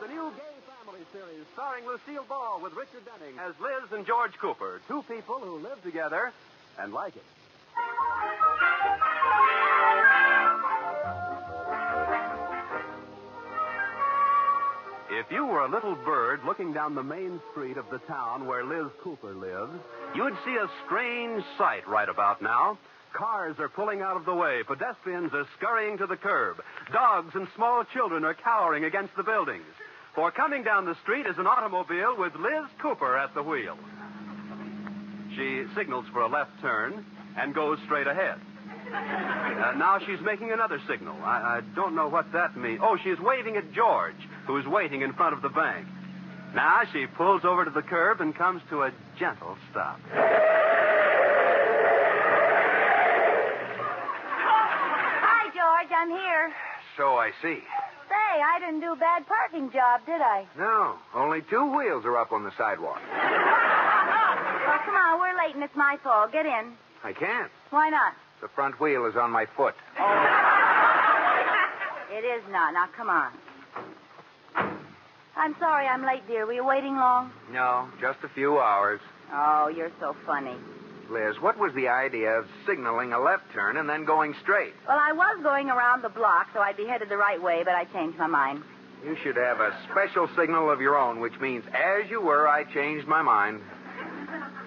the new Gay Family series starring Lucille Ball with Richard Denning as Liz and George Cooper, two people who live together and like it. If you were a little bird looking down the main street of the town where Liz Cooper lives, you'd see a strange sight right about now. Cars are pulling out of the way. Pedestrians are scurrying to the curb. Dogs and small children are cowering against the buildings. For coming down the street is an automobile with Liz Cooper at the wheel. She signals for a left turn and goes straight ahead. Now she's making another signal. I don't know what that means. Oh, she's waving at George, who's waiting in front of the bank. Now she pulls over to the curb and comes to a gentle stop. Hi, George. I'm here. So I see. Say, I didn't do a bad parking job, did I? No, only two wheels are up on the sidewalk. Well, come on. We're late and it's my fault. Get in. I can't. Why not? The front wheel is on my foot. It is not. Now, come on. I'm sorry I'm late, dear. Were you waiting long? No, just a few hours. Oh, you're so funny. Liz, what was the idea of signaling a left turn and then going straight? Well, I was going around the block, so I'd be headed the right way, but I changed my mind. You should have a special signal of your own, which means, as you were, I changed my mind.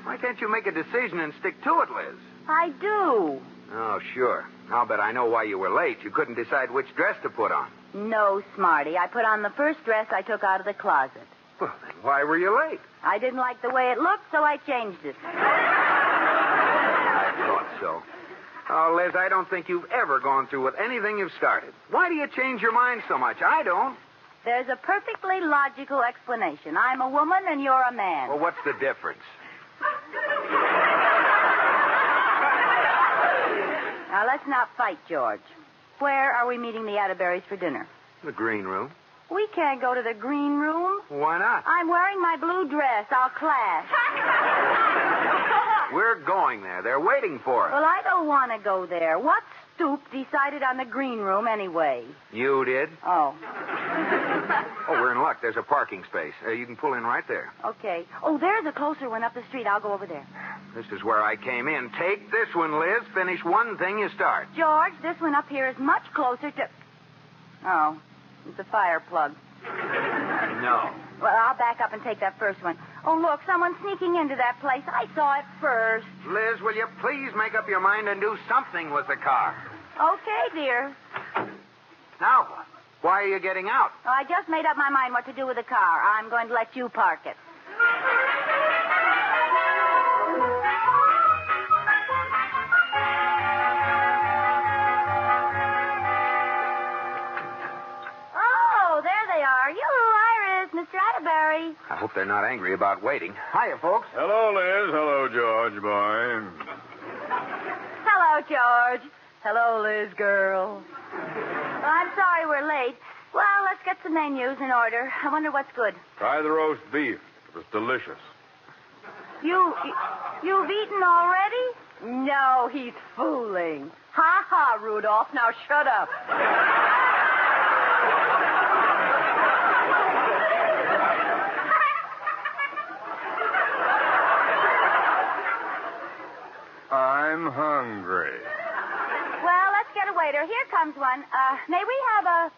Why can't you make a decision and stick to it, Liz? I do. Oh, sure. I'll bet I know why you were late. You couldn't decide which dress to put on. No, Smarty. I put on the first dress I took out of the closet. Well, then why were you late? I didn't like the way it looked, so I changed it. I thought so. Oh, Liz, I don't think you've ever gone through with anything you've started. Why do you change your mind so much? I don't. There's a perfectly logical explanation. I'm a woman and you're a man. Well, what's the difference? Now, let's not fight, George. Where are we meeting the Atterberries for dinner? The green room. We can't go to the green room. Why not? I'm wearing my blue dress. I'll clash. We're going there. They're waiting for us. Well, I don't want to go there. What stoop decided on the green room anyway? You did? Oh. Oh, we're in luck. There's a parking space. You can pull in right there. Okay. Oh, there's a closer one up the street. I'll go over there. This is where I came in. Take this one, Liz. Finish one thing you start. George, this one up here is much closer to... Oh, it's a fire plug. No. Well, I'll back up and take that first one. Oh, look, someone's sneaking into that place. I saw it first. Liz, will you please make up your mind and do something with the car? Okay, dear. Now what? Why are you getting out? Oh, I just made up my mind what to do with the car. I'm going to let you park it. Oh, there they are. Hello, Iris, Mr. Atterbury. I hope they're not angry about waiting. Hiya, folks. Hello, Liz. Hello, George, boy. Hello, George. Hello, Liz, girl. Well, I'm sorry we're late. Well, let's get some menus in order. I wonder what's good. Try the roast beef. It was delicious. You've eaten already? No, he's fooling. Ha ha, Rudolph. Now shut up. I'm hungry. Well, let's get a waiter. Here comes one. May we have a,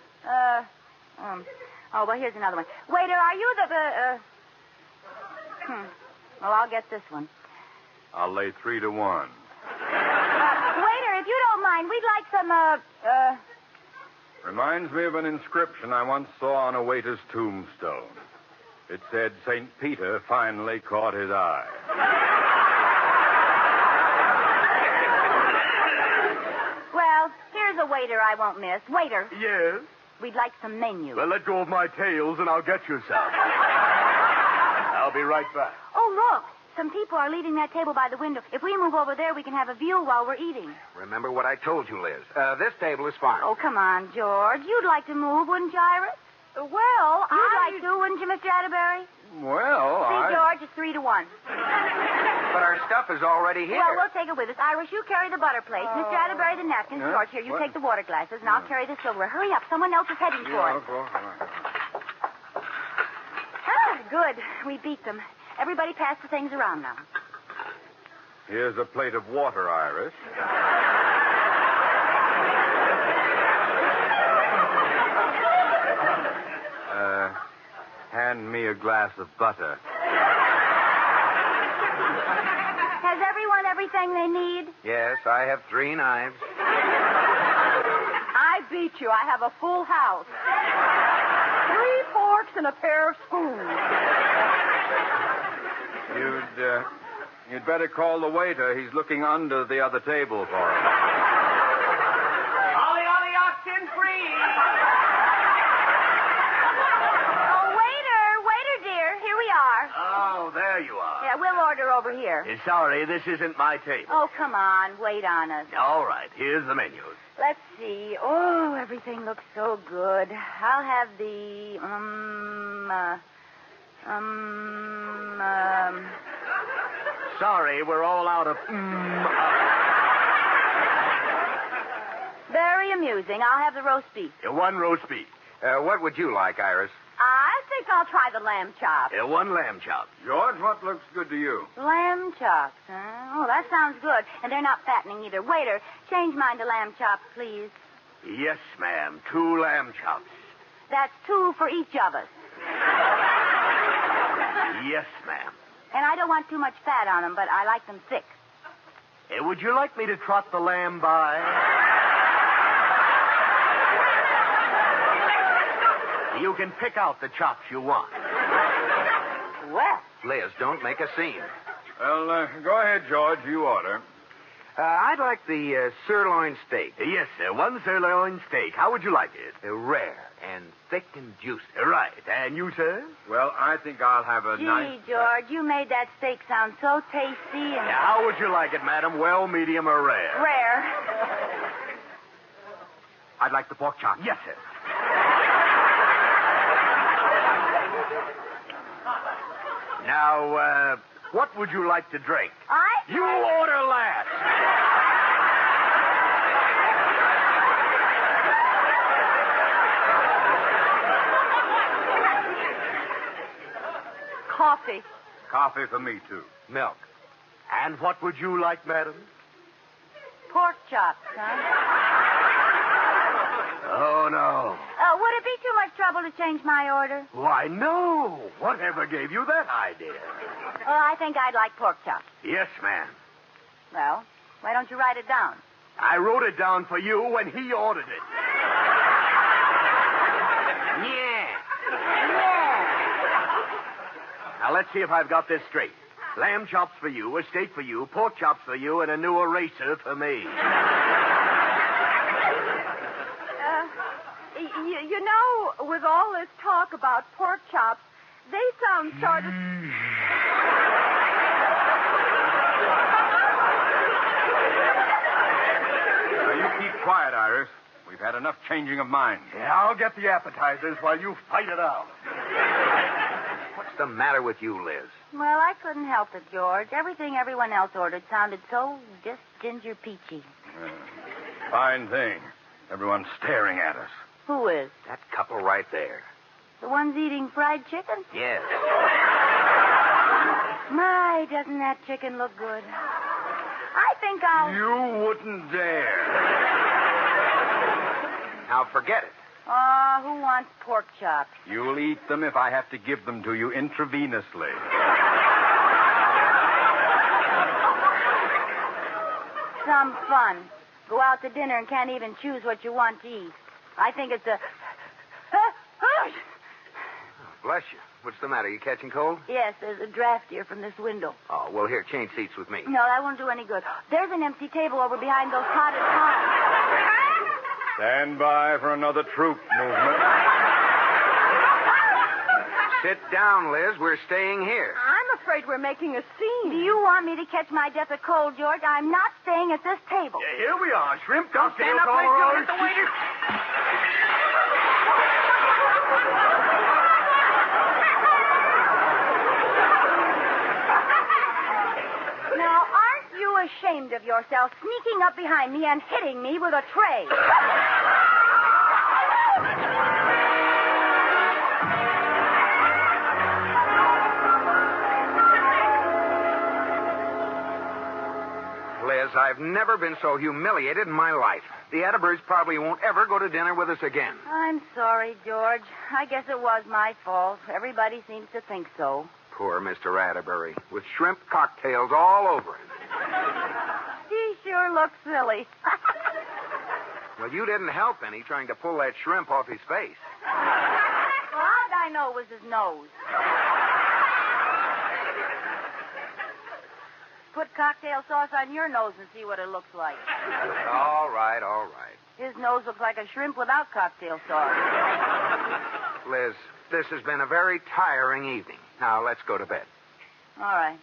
oh, well, here's another one. Waiter, are you the, Well, I'll get this one. I'll lay 3 to 1. Waiter, if you don't mind, we'd like some, Reminds me of an inscription I once saw on a waiter's tombstone. It said, St. Peter finally caught his eye. Well, here's a waiter I won't miss. Waiter, Yes? we'd like some menus. Well, let go of my tails and I'll get you some. I'll be right back. Oh, look. Some people are leaving that table by the window. If we move over there, we can have a view while we're eating. Remember what I told you, Liz. This table is fine. Oh, come on, George. You'd like to move, wouldn't you, Iris? Well, You'd like to, wouldn't you, Mr. Atterbury? Well, See, George, it's 3 to 1. But our stuff is already here. Well, we'll take it with us. Iris, you carry the butter plate. Mr. Atterbury, the napkins. Yeah? George, here, you What? take the water glasses, and I'll carry the silverware. Hurry up. Someone else is heading for it. good. We beat them. Everybody pass the things around now. Here's a plate of water, Iris. Hand me a glass of butter. Has everyone everything they need? Yes, I have 3 knives. I beat you. I have a full house. 3 forks and a pair of spoons. You'd better call the waiter. He's looking under the other table for him. Ollie, oxen free. Oh, waiter, dear. Here we are. Oh, there you are. Yeah, we'll order over here. Sorry, this isn't my table. Oh, come on. Wait on us. All right, here's the menus. Let's see. Oh, everything looks so good. I'll have the, Sorry, we're all out of... Very amusing. I'll have the roast beef. 1 roast beef. What would you like, Iris? I think I'll try the lamb chop. 1 lamb chop. George, what looks good to you? Lamb chops, huh? Oh, that sounds good. And they're not fattening either. Waiter, change mine to lamb chops, please. Yes, ma'am. 2 lamb chops. That's 2 for each of us. Yes, ma'am. And I don't want too much fat on them, but I like them thick. Would you like me to trot the lamb by? You can pick out the chops you want. Well. Liz, don't make a scene. Well, go ahead, George. You order. I'd like the sirloin steak. Yes, sir. 1 sirloin steak. How would you like it? Rare and thick and juicy. Right. And you, sir? Well, I think I'll have a Gee, nice... George, you made that steak sound so tasty and... How would you like it, madam? Well, medium, or rare? Rare. I'd like the pork chop. Yes, sir. Now, what would you like to drink? You order last. Coffee. Coffee for me, too. Milk. And what would you like, madam? Pork chops, huh? Oh, no. Would it be too much trouble to change my order? Why, no. Whatever gave you that idea? Well, I think I'd like pork chops. Yes, ma'am. Well, why don't you write it down? I wrote it down for you when he ordered it. Yeah. Now, let's see if I've got this straight. Lamb chops for you, a steak for you, pork chops for you, and a new eraser for me. You know, with all this talk about pork chops, they sound sort of... Now, you keep quiet, Iris. We've had enough changing of minds. Yeah, I'll get the appetizers while you fight it out. What's the matter with you, Liz? Well, I couldn't help it, George. Everything everyone else ordered sounded so just ginger peachy. Fine thing. Everyone's staring at us. Who is? That couple right there. The ones eating fried chicken? Yes. My, doesn't that chicken look good? I think I'll... You wouldn't dare. Now, forget it. Oh, who wants pork chops? You'll eat them if I have to give them to you intravenously. Some fun. Go out to dinner and can't even choose what you want to eat. I think it's a... Bless you. What's the matter? You catching cold? Yes, there's a draft here from this window. Oh, well, here, change seats with me. No, that won't do any good. There's an empty table over behind those potted palms. Stand by for another troop movement. Sit down, Liz. We're staying here. I'm afraid we're making a scene. Do you want me to catch my death of cold, George? I'm not staying at this table. Here we are. Shrimp Don't stand up, Liz. You'll hit the waiter. Now, aren't you ashamed of yourself sneaking up behind me and hitting me with a tray? I've never been so humiliated in my life. The Atterburys probably won't ever go to dinner with us again. I'm sorry, George. I guess it was my fault. Everybody seems to think so. Poor Mr. Atterbury, with shrimp cocktails all over him. He sure looks silly. Well, you didn't help any trying to pull that shrimp off his face. Well, how'd I know it was his nose? Put cocktail sauce on your nose and see what it looks like. All right, all right. His nose looks like a shrimp without cocktail sauce. Liz, this has been a very tiring evening. Now, let's go to bed. All right.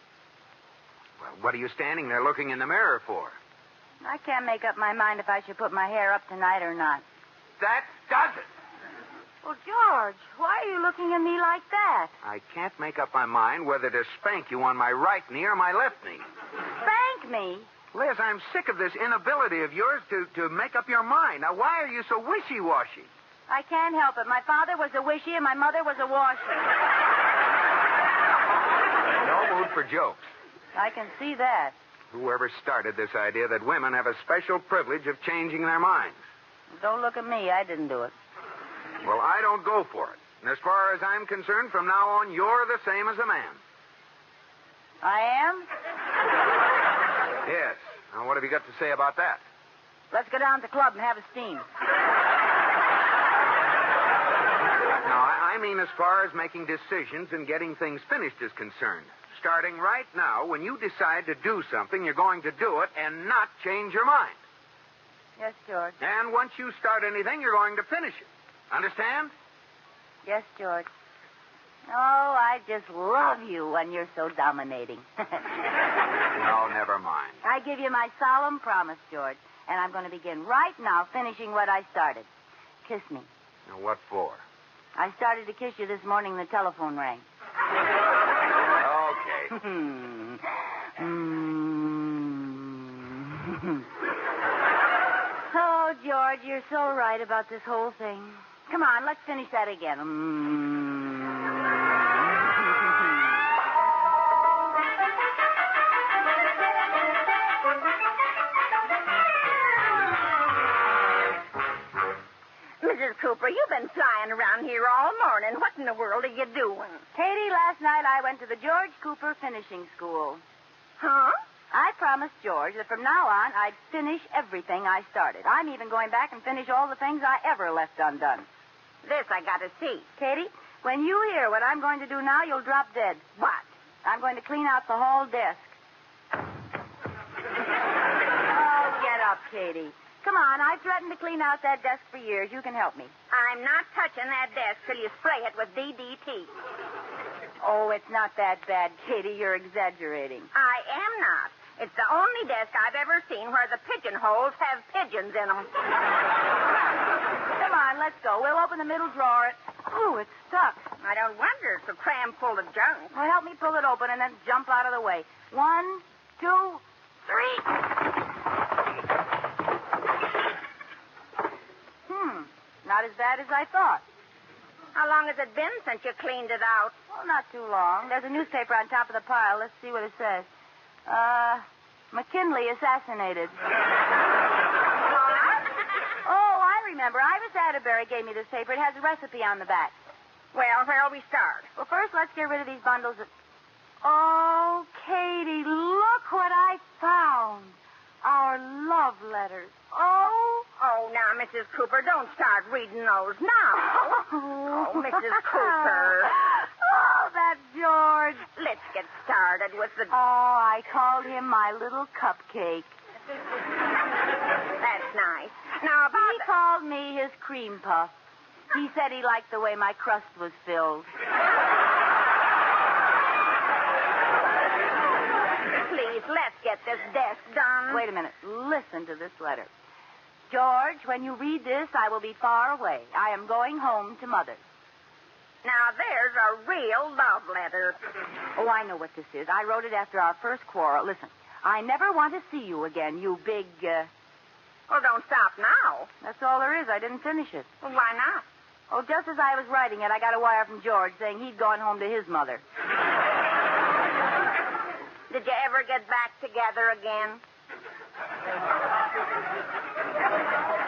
Well, what are you standing there looking in the mirror for? I can't make up my mind if I should put my hair up tonight or not. That does it. Well, George, why are you looking at me like that? I can't make up my mind whether to spank you on my right knee or my left knee. Spank me? Liz, I'm sick of this inability of yours to make up your mind. Now, why are you so wishy-washy? I can't help it. My father was a wishy and my mother was a washy. No mood for jokes. I can see that. Whoever started this idea that women have a special privilege of changing their minds? Don't look at me. I didn't do it. Well, I don't go for it. And as far as I'm concerned, from now on, you're the same as a man. I am? Yes. Now, what have you got to say about that? Let's go down to the club and have a steam. Now, I mean as far as making decisions and getting things finished is concerned. Starting right now, when you decide to do something, you're going to do it and not change your mind. Yes, George. And once you start anything, you're going to finish it. Understand? Yes, George. Oh, I just love you when you're so dominating. No, never mind. I give you my solemn promise, George, and I'm going to begin right now finishing what I started. Kiss me. Now, what for? I started to kiss you this morning. The telephone rang. Okay. Oh, George, you're so right about this whole thing. Come on, let's finish that again. Mrs. Cooper, you've been flying around here all morning. What in the world are you doing? Katie, last night I went to the George Cooper Finishing School. Huh? I promised George that from now on I'd finish everything I started. I'm even going back and finish all the things I ever left undone. This I got to see. Katie, when you hear what I'm going to do now, you'll drop dead. What? I'm going to clean out the whole desk. Oh, get up, Katie. Come on, I've threatened to clean out that desk for years. You can help me. I'm not touching that desk till you spray it with DDT. Oh, it's not that bad, Katie. You're exaggerating. I am not. It's the only desk I've ever seen where the pigeonholes have pigeons in them. Come on, let's go. We'll open the middle drawer. Ooh, it's stuck. I don't wonder. It's so crammed full of junk. Well, help me pull it open and then jump out of the way. 1, 2, 3. Not as bad as I thought. How long has it been since you cleaned it out? Well, not too long. There's a newspaper on top of the pile. Let's see what it says. McKinley assassinated. Oh, I remember. Iris Atterbury gave me this paper. It has a recipe on the back. Well, where'll we start? Well, first, let's get rid of these bundles of... Oh, Katie, look what I found. Our love letters. Oh, now, Mrs. Cooper, don't start reading those now. Oh, Mrs. Cooper. Oh, that George. Let's get started with the... Oh, I called him my little cupcake. That's nice. Now, about... He called me his cream puff. He said he liked the way my crust was filled. Please, let's get this desk done. Wait a minute. Listen to this letter. George, when you read this, I will be far away. I am going home to Mother. Now, there's a real love letter. Oh, I know what this is. I wrote it after our first quarrel. Listen, I never want to see you again, you big, Well, don't stop now. That's all there is. I didn't finish it. Well, why not? Oh, just as I was writing it, I got a wire from George saying he'd gone home to his mother. Did you ever get back together again?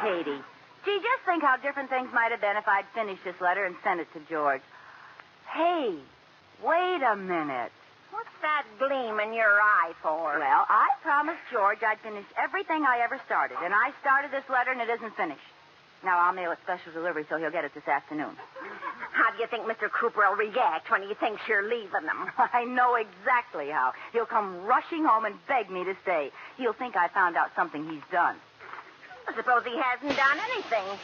Katie, gee, just think how different things might have been if I'd finished this letter and sent it to George. Hey, wait a minute. What's that gleam in your eye for? Well, I promised George I'd finish everything I ever started, and I started this letter and it isn't finished. Now, I'll mail it special delivery so he'll get it this afternoon. How do you think Mr. Cooper will react when he thinks you're leaving him? I know exactly how. He'll come rushing home and beg me to stay. He'll think I found out something he's done. I suppose he hasn't done anything.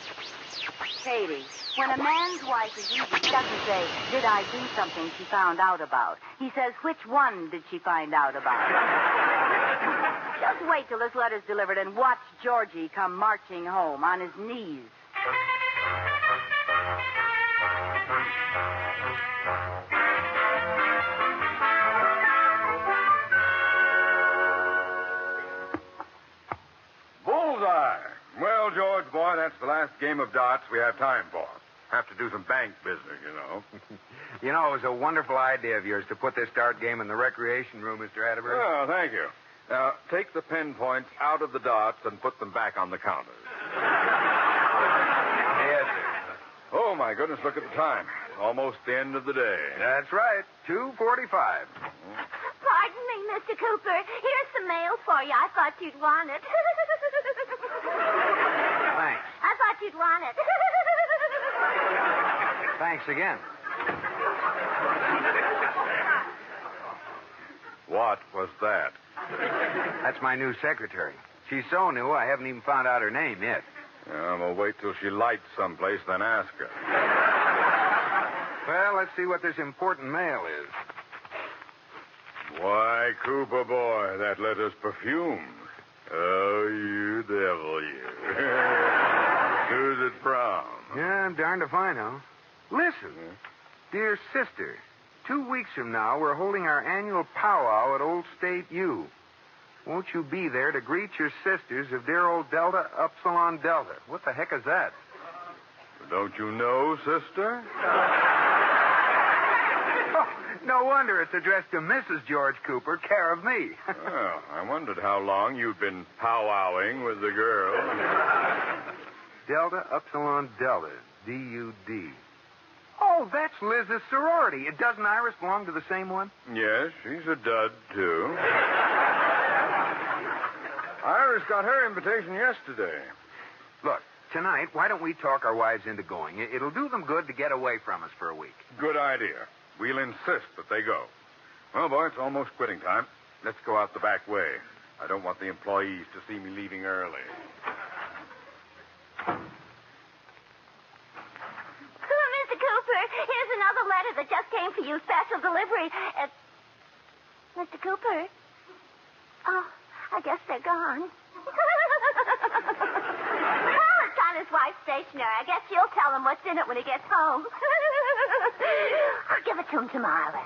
Katie, when a man's wife is leaving, he doesn't say, did I do something she found out about? He says, which one did she find out about? Just wait till this letter's delivered and watch Georgie come marching home on his knees. Bullseye. Well, George, boy, that's the last game of darts we have time for. Have to do some bank business, you know. You know, it was a wonderful idea of yours to put this dart game in the recreation room, Mr. Atterbury. Oh, thank you. Now, take the pin points out of the darts and put them back on the counters. Yes, sir. Oh, my goodness, look at the time. Almost the end of the day. That's right. 2:45. Pardon me, Mr. Cooper. Here's some mail for you. I thought you'd want it. Thanks. I thought you'd want it. Thanks again. What was that? That's my new secretary. She's so new, I haven't even found out her name yet. We'll wait till she lights someplace, then ask her. Well, let's see what this important mail is. Why, Cooper boy, that letter's perfumed. Oh, you devil, you. Who's it from? Yeah, I'm darned if I know. Listen, dear sister, 2 weeks from now, we're holding our annual powwow at Old State U. Won't you be there to greet your sisters of dear old Delta Upsilon Delta? What the heck is that? Don't you know, sister? No wonder it's addressed to Mrs. George Cooper, care of me. Well, I wondered how long you'd been powwowing with the girl. Delta Upsilon Delta, D-U-D. Oh, that's Liz's sorority. Doesn't Iris belong to the same one? Yes, she's a dud, too. Iris got her invitation yesterday. Look, tonight, why don't we talk our wives into going? It'll do them good to get away from us for a week. Good idea. We'll insist that they go. Well, boy, it's almost quitting time. Let's go out the back way. I don't want the employees to see me leaving early. Mr. Cooper, here's another letter that just came for you, special delivery. Mr. Cooper? Oh, I guess they're gone. Well, it's on his wife's stationery. I guess she'll tell him what's in it when he gets home. I'll give it to him tomorrow, then.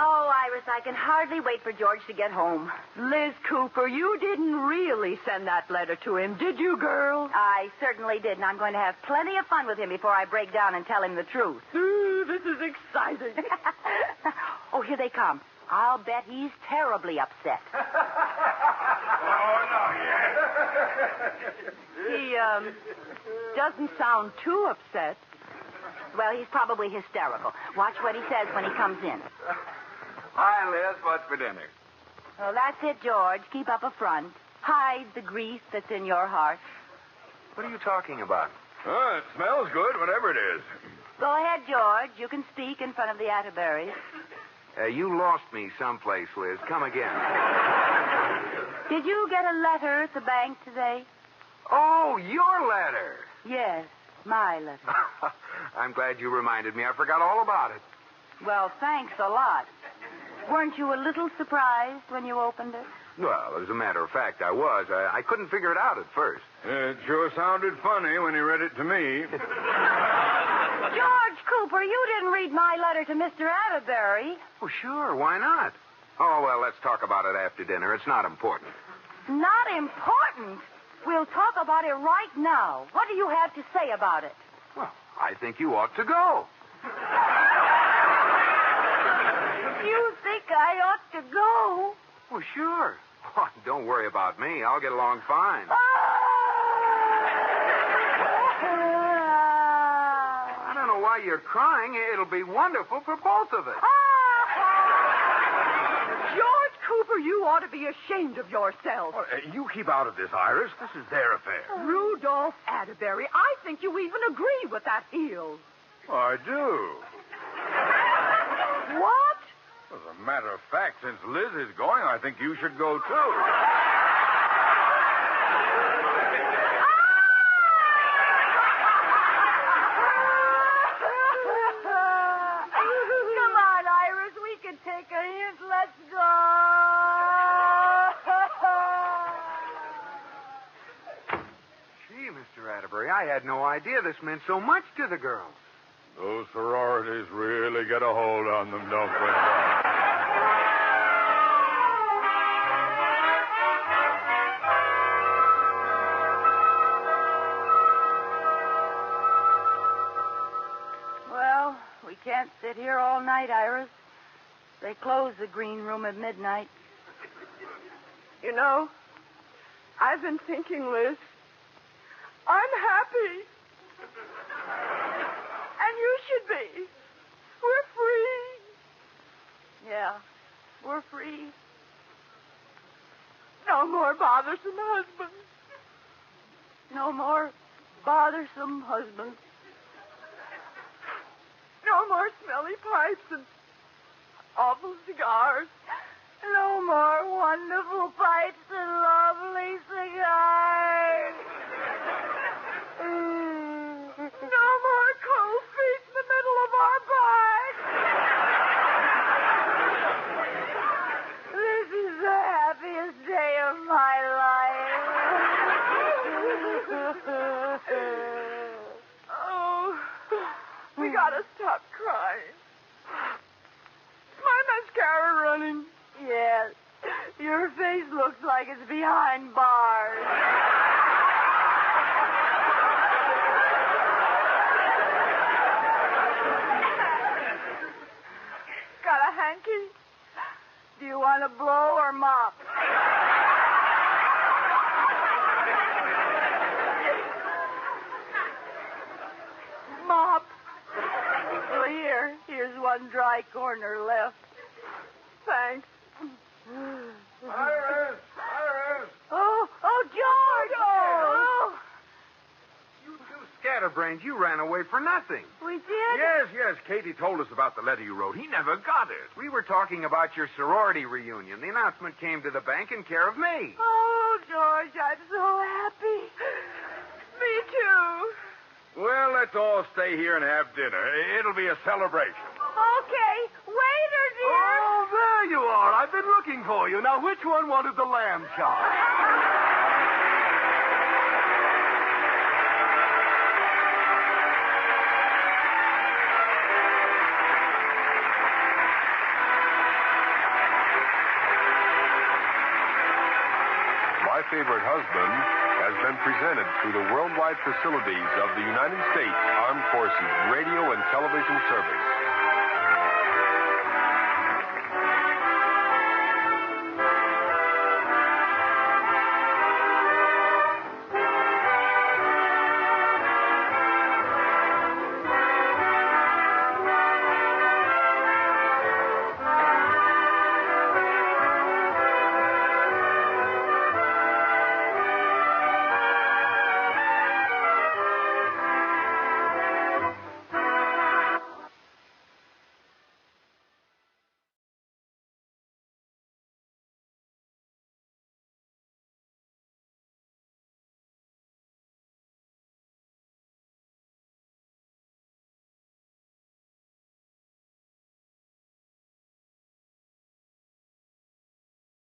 Oh, Iris, I can hardly wait for George to get home. Liz Cooper, you didn't really send that letter to him, did you, girl? I certainly did, and I'm going to have plenty of fun with him before I break down and tell him the truth. Ooh, this is exciting. Oh, here they come. I'll bet he's terribly upset. He, doesn't sound too upset. Well, he's probably hysterical. Watch what he says when he comes in. Hi, Liz. What's for dinner? Well, that's it, George. Keep up a front. Hide the grief that's in your heart. What are you talking about? Oh, it smells good, whatever it is. Go ahead, George. You can speak in front of the Atterburys. You lost me someplace, Liz. Come again. Did you get a letter at the bank today? Oh, your letter. Yes, my letter. I'm glad you reminded me. I forgot all about it. Well, thanks a lot. Weren't you a little surprised when you opened it? Well, as a matter of fact, I was. I couldn't figure it out at first. It sure sounded funny when he read it to me. George Cooper, you didn't read my letter to Mr. Atterbury. Oh, sure. Why not? Oh, well, let's talk about it after dinner. It's not important. Not important. We'll talk about it right now. What do you have to say about it? Well, I think you ought to go. You think I ought to go? Well, sure. Oh, don't worry about me. I'll get along fine. I don't know why you're crying. It'll be wonderful for both of us. George Cooper, you ought to be ashamed of yourself. Well, you keep out of this, Iris. This is their affair. Rudolph Atterbury, I think you even agree with that eel. I do. What? As a matter of fact, since Liz is going, I think you should go, too. Come on, Iris. We can take a hint. Let's go. Gee, Mr. Atterbury, I had no idea this meant so much to the girls. Those sororities really get a hold on them, don't they? Well, we can't sit here all night, Iris. They close the green room at midnight. You know, I've been thinking, Liz. I'm happy. And you should be. We're free. Yeah, we're free. No more bothersome husbands. No more bothersome husbands. No more smelly pipes and awful cigars. No more wonderful pipes and lovely cigars. No more cold feet in the middle of our backs. This is the happiest day of my life. Oh, we gotta stop crying. Is my mascara running? Yes, your face looks like it's behind bars. Got a hanky? Do you want to blow or mop? Mop. Well, here's one dry corner left. Thanks. Iris! Iris! Oh, George! Oh, You two scatterbrains, you ran away for nothing. we did? Yes, Katie told us about the letter you wrote. He never got it. We were talking about your sorority reunion. The announcement came to the bank in care of me. Oh, George, I'm so happy. Me too. Well, let's all stay here and have dinner. It'll be a celebration. Okay, waiter, dear. Oh, there you are. I've been looking for you. Now, which one wanted the lamb chop? My Favorite Husband has been presented through the worldwide facilities of the United States Armed Forces Radio and Television Service.